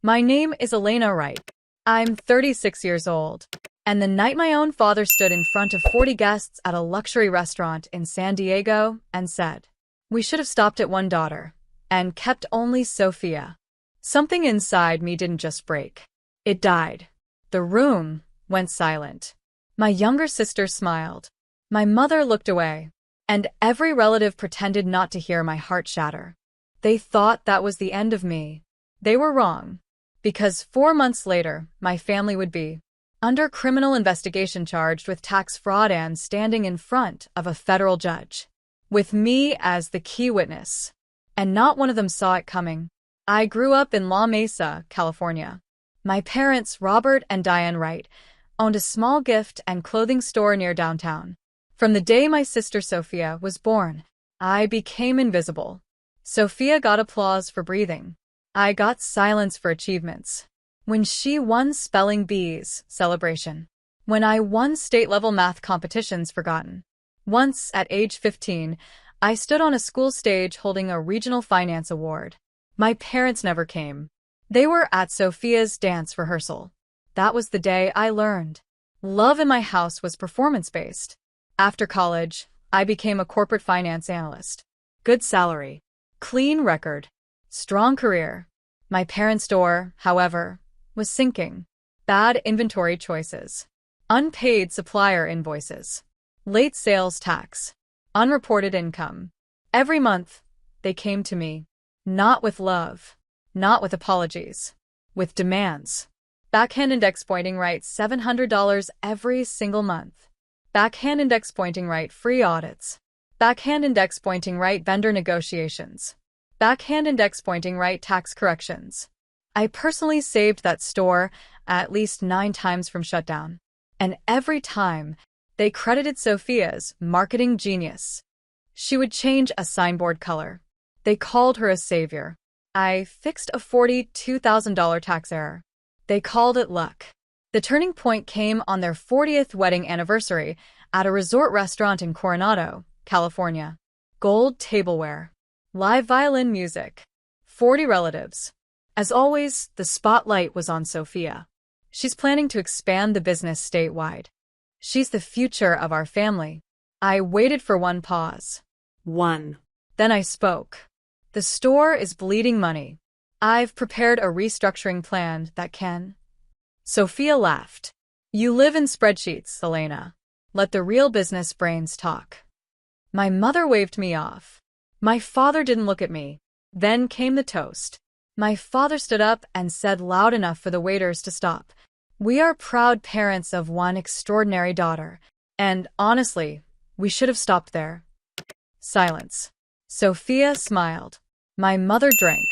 My name is Elena Wright. I'm 36 years old. And the night my own father stood in front of 40 guests at a luxury restaurant in San Diego and said, "We should have stopped at one daughter and kept only Sophia." Something inside me didn't just break. It died. The room went silent. My younger sister smiled. My mother looked away. And every relative pretended not to hear my heart shatter. They thought that was the end of me. They were wrong. Because 4 months later, my family would be under criminal investigation charged with tax fraud and standing in front of a federal judge, with me as the key witness. And not one of them saw it coming. I grew up in La Mesa, California. My parents, Robert and Diane Wright, owned a small gift and clothing store near downtown. From the day my sister Sophia was born, I became invisible. Sophia got applause for breathing. I got silence for achievements. When she won spelling bees, celebration. When I won state-level math competitions, forgotten. Once, at age 15, I stood on a school stage holding a regional finance award. My parents never came. They were at Sophia's dance rehearsal. That was the day I learned. Love in my house was performance-based. After college, I became a corporate finance analyst. Good salary, clean record, strong career. My parents' door, however, was sinking. Bad inventory choices, unpaid supplier invoices, late sales tax, unreported income. Every month, they came to me, not with love, not with apologies, with demands. Backhand index pointing right $700 every single month. Backhand index pointing right free audits. Backhand index pointing right vendor negotiations. Backhand index pointing right tax corrections. I personally saved that store at least 9 times from shutdown. And every time, they credited Sophia's marketing genius. She would change a signboard color. They called her a savior. I fixed a $42,000 tax error. They called it luck. The turning point came on their 40th wedding anniversary at a resort restaurant in Coronado, California. Gold tableware. Live violin music. 40 relatives. As always, the spotlight was on Sophia. She's planning to expand the business statewide. She's the future of our family. I waited for one pause. One. Then I spoke. The store is bleeding money. I've prepared a restructuring plan that can. Sophia laughed. You live in spreadsheets, Elena. Let the real business brains talk. My mother waved me off. My father didn't look at me. Then came the toast. My father stood up and said loud enough for the waiters to stop. We are proud parents of one extraordinary daughter. And honestly, we should have stopped there. Silence. Sophia smiled. My mother drank.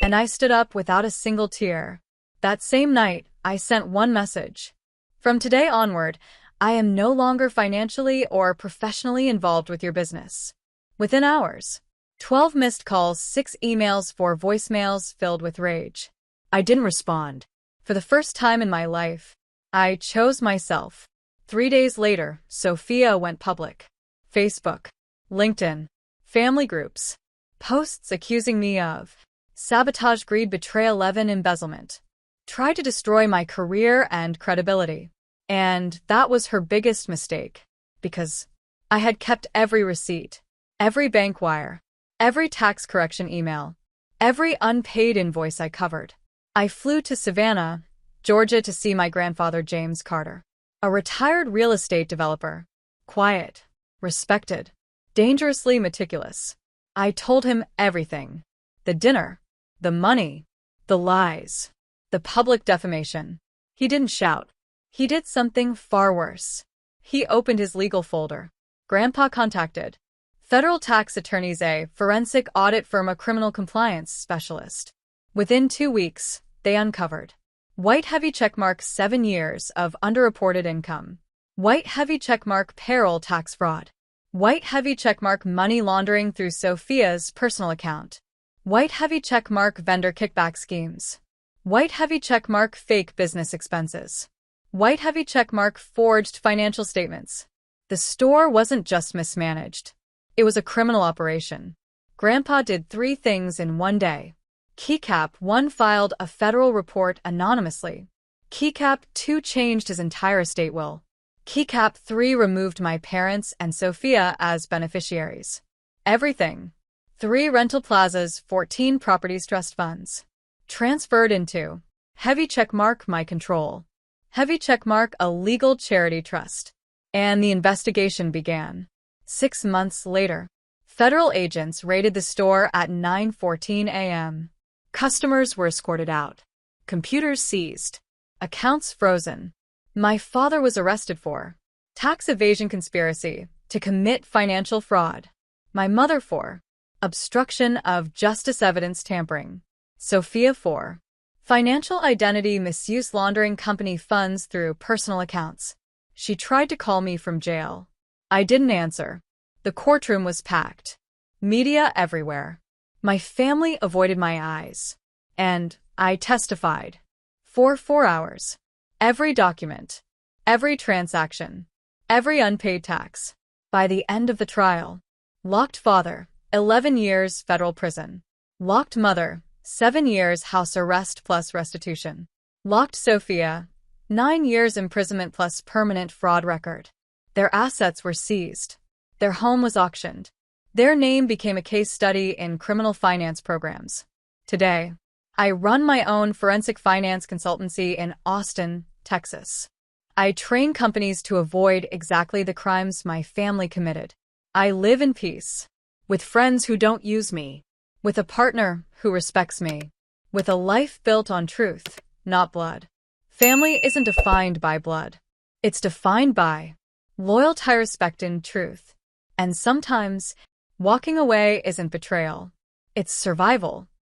And I stood up without a single tear. That same night, I sent one message. From today onward, I am no longer financially or professionally involved with your business. Within hours, 12 missed calls, 6 emails, 4 voicemails filled with rage. I didn't respond. For the first time in my life, I chose myself. 3 days later, Sophia went public. Facebook, LinkedIn, family groups, posts accusing me of sabotage, greed, betrayal, embezzlement. Tried to destroy my career and credibility. And that was her biggest mistake. Because I had kept every receipt, every bank wire, every tax correction email, every unpaid invoice I covered. I flew to Savannah, Georgia to see my grandfather James Carter, a retired real estate developer. Quiet, respected, dangerously meticulous. I told him everything. The dinner, the money, the lies, the public defamation. He didn't shout. He did something far worse. He opened his legal folder. Grandpa contacted federal tax attorneys, a forensic audit firm, a criminal compliance specialist. Within 2 weeks, they uncovered white heavy checkmark 7 years of underreported income. White heavy checkmark payroll tax fraud. White heavy checkmark money laundering through Sophia's personal account. White heavy checkmark vendor kickback schemes. White heavy checkmark fake business expenses. White heavy checkmark forged financial statements. The store wasn't just mismanaged. It was a criminal operation. Grandpa did 3 things in one day. Keycap 1 filed a federal report anonymously. Keycap 2 changed his entire estate will. Keycap 3 removed my parents and Sophia as beneficiaries. Everything. 3 rental plazas, 14 properties trust funds. Transferred into. Heavy checkmark my control. Heavy checkmark a legal charity trust. And the investigation began. 6 months later, federal agents raided the store at 9:14 a.m. Customers were escorted out. Computers seized. Accounts frozen. My father was arrested for tax evasion conspiracy to commit financial fraud. My mother for obstruction of justice evidence tampering. Sophia for financial identity misuse laundering company funds through personal accounts. She tried to call me from jail. I didn't answer. The courtroom was packed. Media everywhere. My family avoided my eyes. And I testified. For 4 hours. Every document. Every transaction. Every unpaid tax. By the end of the trial. Locked father, 11 years federal prison. Locked mother, 7 years house arrest plus restitution. Locked Sophia, 9 years imprisonment plus permanent fraud record. Their assets were seized. Their home was auctioned. Their name became a case study in criminal finance programs. Today, I run my own forensic finance consultancy in Austin, Texas. I train companies to avoid exactly the crimes my family committed. I live in peace. With friends who don't use me. With a partner who respects me. With a life built on truth, not blood. Family isn't defined by blood. It's defined by loyalty, respect, and truth. And sometimes, walking away isn't betrayal. It's survival.